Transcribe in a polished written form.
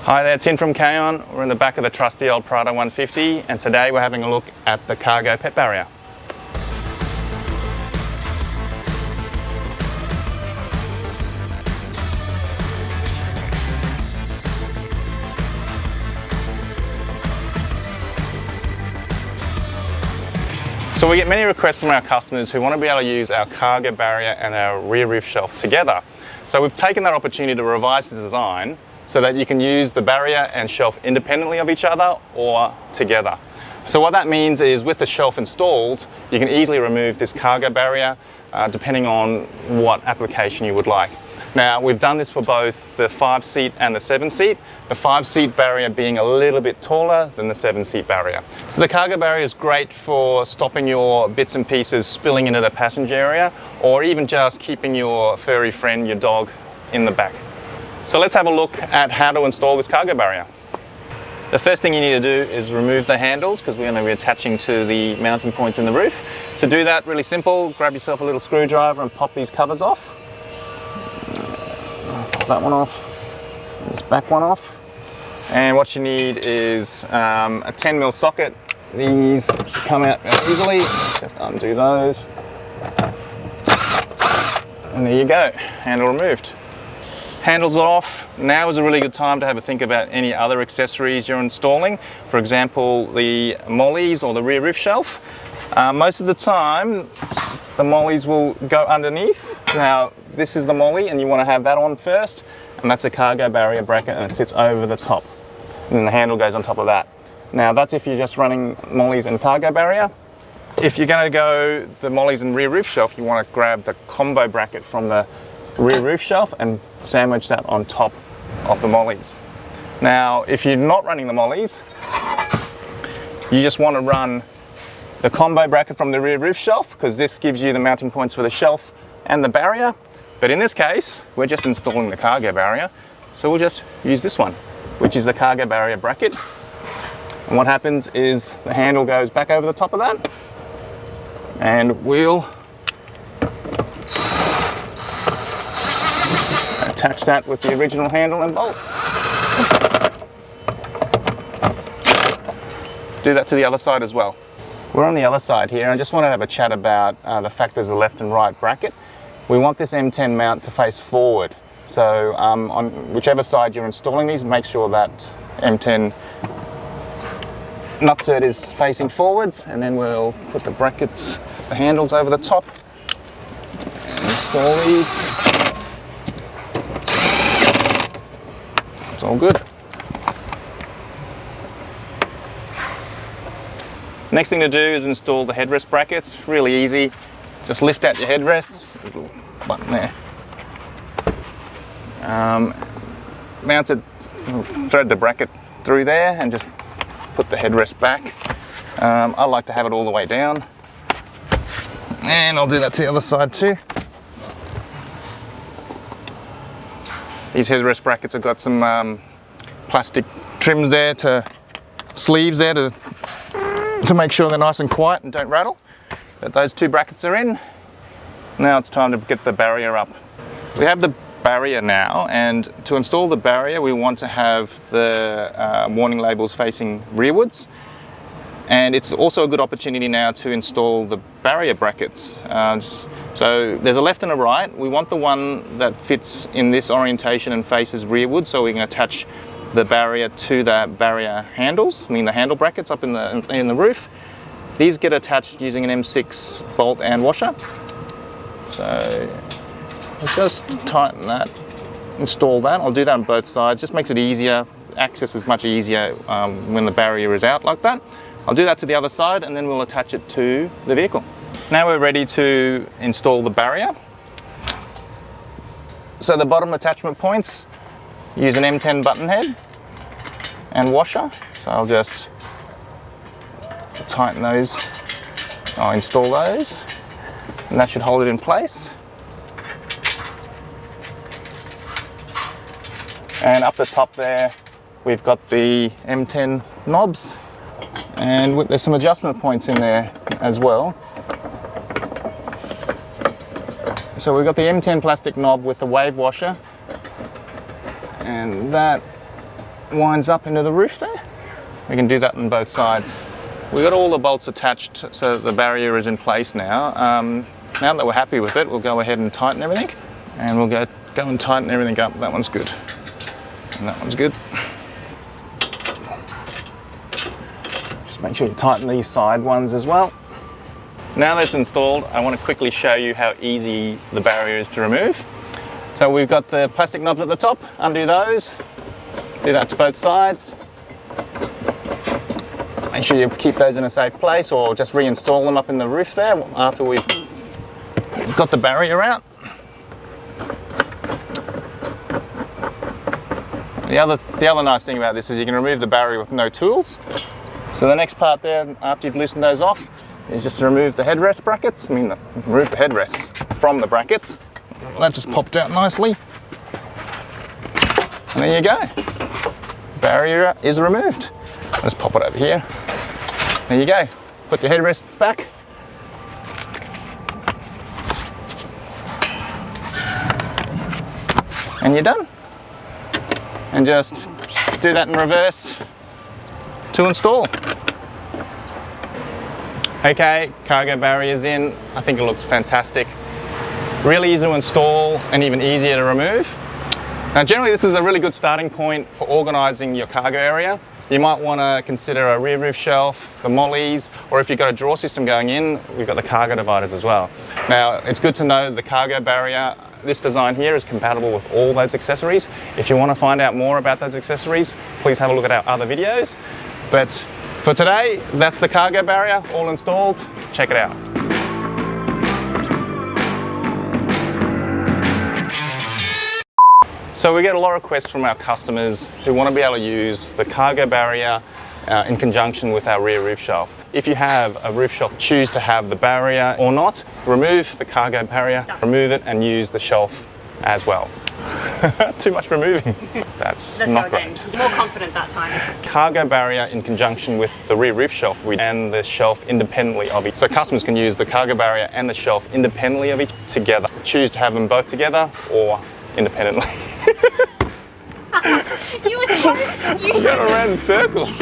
Hi there, Tin from K-On. We're in the back of the trusty old Prado 150 and today we're having a look at the cargo pet barrier. So we get many requests from our customers who want to be able to use our cargo barrier and our rear roof shelf together. So we've taken that opportunity to revise the design so that you can use the barrier and shelf independently of each other or together. So what that means is with the shelf installed, you can easily remove this cargo barrier depending on what application you would like. Now we've done this for both the 5-seat and the 7-seat, the 5-seat barrier being a little bit taller than the 7-seat barrier. So the cargo barrier is great for stopping your bits and pieces spilling into the passenger area or even just keeping your furry friend, your dog, in the back. So let's have a look at how to install this cargo barrier. The first thing you need to do is remove the handles because we're going to be attaching to the mounting points in the roof. To do that, really simple, grab yourself a little screwdriver and pop these covers off. Pop that one off, this back one off. And what you need is a 10mm socket. These come out really easily, just undo those. And there you go, handle removed. Handles are off. Now is a really good time to have a think about any other accessories you're installing. For example, the mollies or the rear roof shelf. Most of the time, the mollies will go underneath. Now, this is the molly and you want to have that on first, and that's a cargo barrier bracket and it sits over the top. And then the handle goes on top of that. Now, that's if you're just running mollies and cargo barrier. If you're going to go the mollies and rear roof shelf, you want to grab the combo bracket from the rear roof shelf and sandwich that on top of the mollies. Now, if you're not running the mollies, you just want to run the combo bracket from the rear roof shelf because this gives you the mounting points for the shelf and the barrier. But in this case, we're just installing the cargo barrier, so we'll just use this one, which is the cargo barrier bracket. And what happens is the handle goes back over the top of that, and we'll attach that with the original handle and bolts. Do that to the other side as well. We're on the other side here. I just want to have a chat about the fact there's a left and right bracket. We want this M10 mount to face forward. So on whichever side you're installing these, make sure that M10 nutsert is facing forwards, and then we'll put the brackets, the handles over the top, and install these. It's all good. Next thing to do is install the headrest brackets. Really easy. Just lift out your headrests. There's a little button there. Mount it, thread the bracket through there and just put the headrest back. I like to have it all the way down. And I'll do that to the other side too. These headrest brackets have got some plastic trims there, sleeves there to make sure they're nice and quiet and don't rattle. But those two brackets are in. Now it's time to get the barrier up. We have the barrier now, and to install the barrier we want to have the warning labels facing rearwards. And it's also a good opportunity now to install the barrier brackets. So there's a left and a right. We want the one that fits in this orientation and faces rearward, so we can attach the barrier to the barrier handles, the handle brackets up in the roof. These get attached using an M6 bolt and washer. So let's just tighten that, install that. I'll do that on both sides. Just makes it easier. Access is much easier when the barrier is out like that. I'll do that to the other side and then we'll attach it to the vehicle. Now we're ready to install the barrier. So the bottom attachment points use an M10 button head and washer. So I'll just tighten those, I'll install those, and that should hold it in place. And up the top there, we've got the M10 knobs, and there's some adjustment points in there as well. So we've got the M10 plastic knob with the wave washer, and that winds up into the roof there. We can do that on both sides. We've got all the bolts attached so that the barrier is in place now. Now that we're happy with it, we'll go ahead and tighten everything. And we'll go and tighten everything up. That one's good. And that one's good. Just make sure you tighten these side ones as well. Now that's installed, I want to quickly show you how easy the barrier is to remove. So we've got the plastic knobs at the top, undo those, do that to both sides. Make sure you keep those in a safe place or just reinstall them up in the roof there after we've got the barrier out. The other nice thing about this is you can remove the barrier with no tools. So the next part there, after you've loosened those off, is just to remove the headrest brackets. Remove the headrests from the brackets. That just popped out nicely. And there you go. Barrier is removed. Let's pop it over here. There you go. Put your headrests back. And you're done. And just do that in reverse to install. Okay, cargo barrier's in. I think it looks fantastic. Really easy to install and even easier to remove. Now generally this is a really good starting point for organising your cargo area. You might want to consider a rear roof shelf, the mollies, or if you've got a drawer system going in, we've got the cargo dividers as well. Now it's good to know the cargo barrier, this design here is compatible with all those accessories. If you want to find out more about those accessories, please have a look at our other videos. But for today, that's the cargo barrier, all installed. Check it out. So we get a lot of requests from our customers who want to be able to use the cargo barrier in conjunction with our rear roof shelf. If you have a roof shelf, choose to have the barrier or not, remove the cargo barrier, remove it and use the shelf as well. Too much removing. That's not great. More confident that time. Cargo barrier in conjunction with the rear roof shelf and the shelf independently of each. So customers can use the cargo barrier and the shelf independently of each together. Choose to have them both together or independently. You were so... You got around in circles.